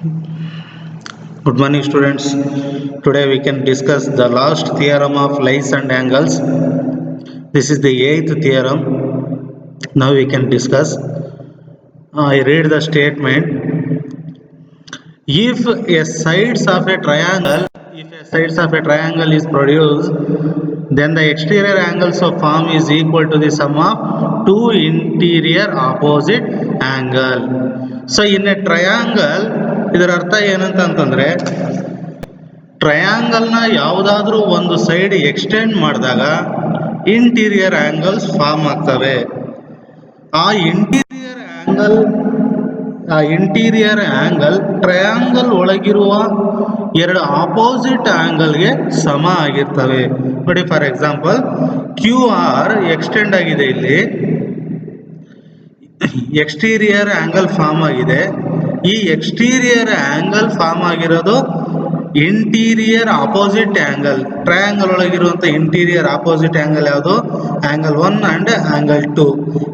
Good morning, students. Today we can discuss the last theorem of lines and angles. This is the eighth theorem. Now we can discuss. I read the statement. If a sides of a triangle is produced, then the exterior angles of form is equal to the sum of two interior opposite angle. So in a triangle, ಇದರ ಅರ್ಥ ಏನಂತ ಅಂತಂದ್ರೆ ಟ್ರಯಾಂಗಲ್ನ ಯಾವುದಾದ್ರೂ ಒಂದು side extend ಮಾಡಿದಾಗ interior angles form ಆಗ್ತವೆ. ಆ interior angle triangle ಒಳಗಿರುವ ಎರಡು ಆಪೋಸಿಟ್ ಆಂಗಲ್ಗೆ ಸಮ ಆಗಿರ್ತವೆ. ನೋಡಿ, ಫಾರ್ ಎಕ್ಸಾಂಪಲ್ QR ಎಕ್ಸ್ಟೆಂಡ್ ಆಗಿದೆ, ಇಲ್ಲಿ ಎಕ್ಸ್ಟೀರಿಯರ್ ಆಂಗಲ್ ಫಾರ್ಮ್ ಆಗಿದೆ. ಈ ಎಕ್ಸ್ಟೀರಿಯರ್ ಆಂಗಲ್ ಫಾರ್ಮ್ ಆಗಿರೋದು ಇಂಟೀರಿಯರ್ ಆಪೋಸಿಟ್ ಆಂಗಲ್. ಟ್ರಯಾಂಗಲ್ ಒಳಗಿರುವಂಥ ಇಂಟೀರಿಯರ್ ಆಪೋಸಿಟ್ ಆಂಗಲ್ ಯಾವುದು? Angle 1 and angle 2.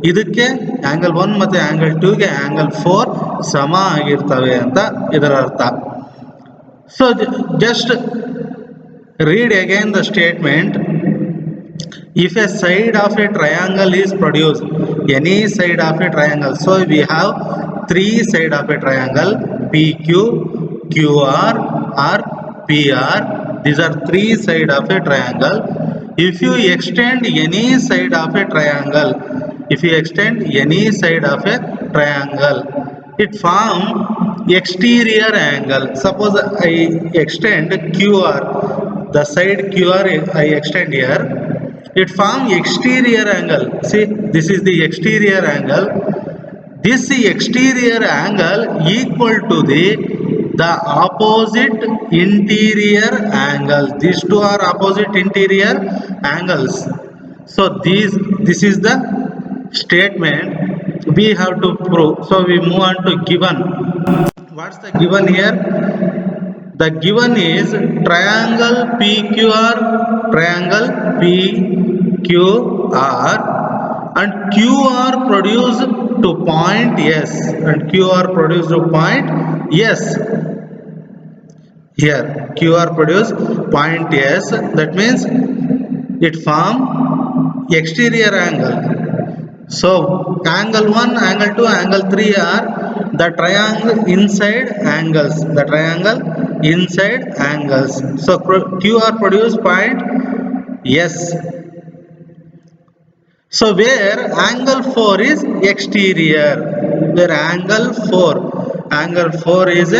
ಇದಕ್ಕೆ ಆಂಗಲ್ 1 ಮತ್ತು ಆಂಗಲ್ 2ಗೆ ಆಂಗಲ್ 4 ಸಮ ಆಗಿರ್ತವೆ ಅಂತ ಇದರ ಅರ್ಥ. So just read again the statement. If a side of a triangle is produced, any side of a triangle, so we have three side of a triangle, PQ, QR or PR. These are three side of a triangle. If you extend any side of a triangle, it form exterior angle. Suppose I extend QR, the side QR I extend here, it form exterior angle. See, this is the exterior angle. This exterior angle equal to the opposite interior angle. These two are opposite interior angles. So this is the statement we have to prove. So we move on to given. What's the given here? The given is triangle PQR and QR produced to point S, and QR produced to point S. Here QR produced point S, that means it form exterior angle. So angle 1, angle 2, angle 3 are the triangle inside angles. So QR produced point S. So where angle 4 is exterior, angle 4 is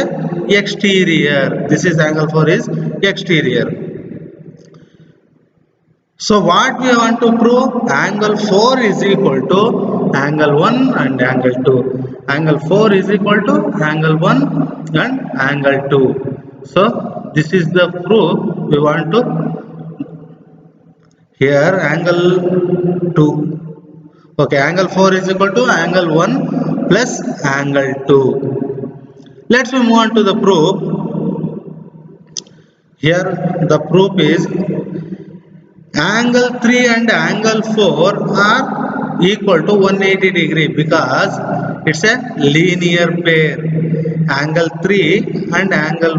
exterior. This is angle 4 is exterior. So what we want to prove? Angle 4 is equal to angle 1 and angle 2. Angle 4 is equal to angle 1 and angle 2. So this is the proof we want to. Here angle 2. Okay, angle 4 is equal to angle 1 plus angle 2. Let's move on to the proof. Here the proof is angle 3 and angle 4 are equal to 180 degree because it's a linear pair. Angle 3 and angle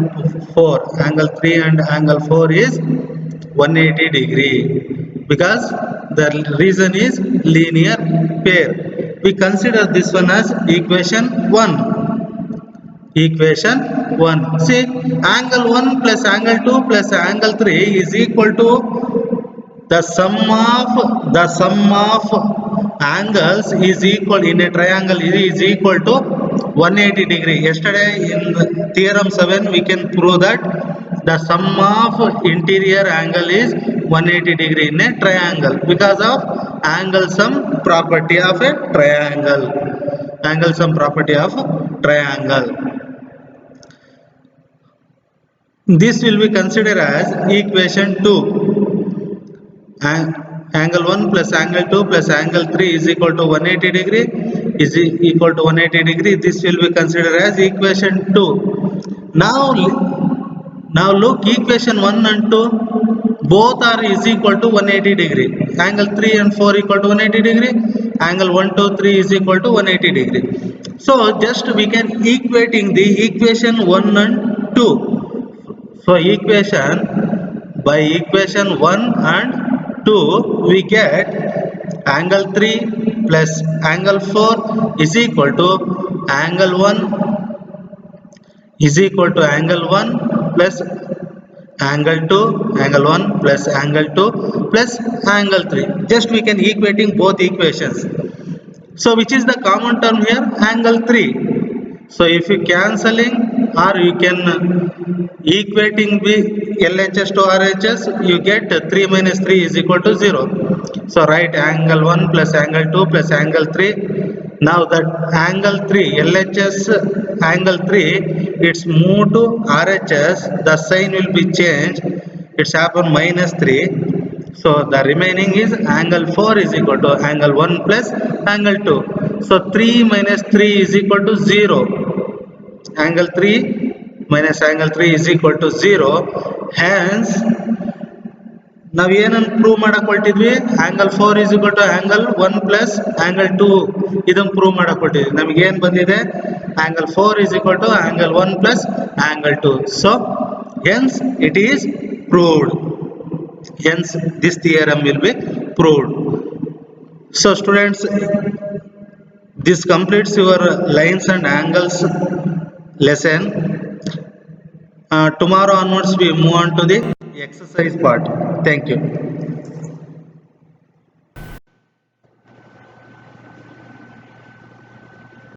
4 is 180 degree because the reason is linear pair. We consider this one as equation 1. See, angle 1 plus angle 2 plus angle 3 is equal to the sum of angles is equal in a triangle is equal to 180 degree. Yesterday in theorem 7 we can prove that the sum of interior angle is 180 degree in a triangle because of angle sum property of a triangle. This will be considered as equation 2. Angle 1 plus angle 2 plus angle 3 is equal to 180 degree This will be considered as equation 2. Now look equation 1 and 2. both are is equal to 180 degree. Angle 3 and 4 equal to 180 degree. Angle 1, 2, 3 is equal to 180 degree. So just we can equating the equation 1 and 2. So equation by equation 1 and 2 we get angle 3 plus angle 4 is equal to angle 1 is equal to angle 1 plus angle 2, angle 1 plus angle 2 plus angle 3. Just we can equating both equations. So which is the common term here? Angle 3. So if you cancelling or you can equating the LHS to RHS, you get 3 minus 3 is equal to 0. So write angle 1 plus angle 2 plus angle 3. Now that angle 3, LHS angle 3, it's moved to RHS, the sign will be changed, it's happen minus 3. So the remaining is angle 4 is equal to angle 1 plus angle 2. So 3 minus 3 is equal to 0. Angle 3 minus angle 3 is equal to 0. Hence, ನಾವು ಏನನ್ನು prove ಮಾಡಕ್ ಹೊರಟಿದ್ವಿ, angle 4 is equal to angle 1 plus angle 2 ಇದನ್ನು prove ಮಾಡಕ್ ಹೊರಟಿದ್ವಿ. ನಮಗೆ ಏನು ಬಂದಿದೆ, angle 4 is equal to angle 1 plus angle 2. So hence it is proved. Hence this theorem will be proved. So students, this completes your lines and angles lesson. Tomorrow onwards we move on to the exercise part. Thank you.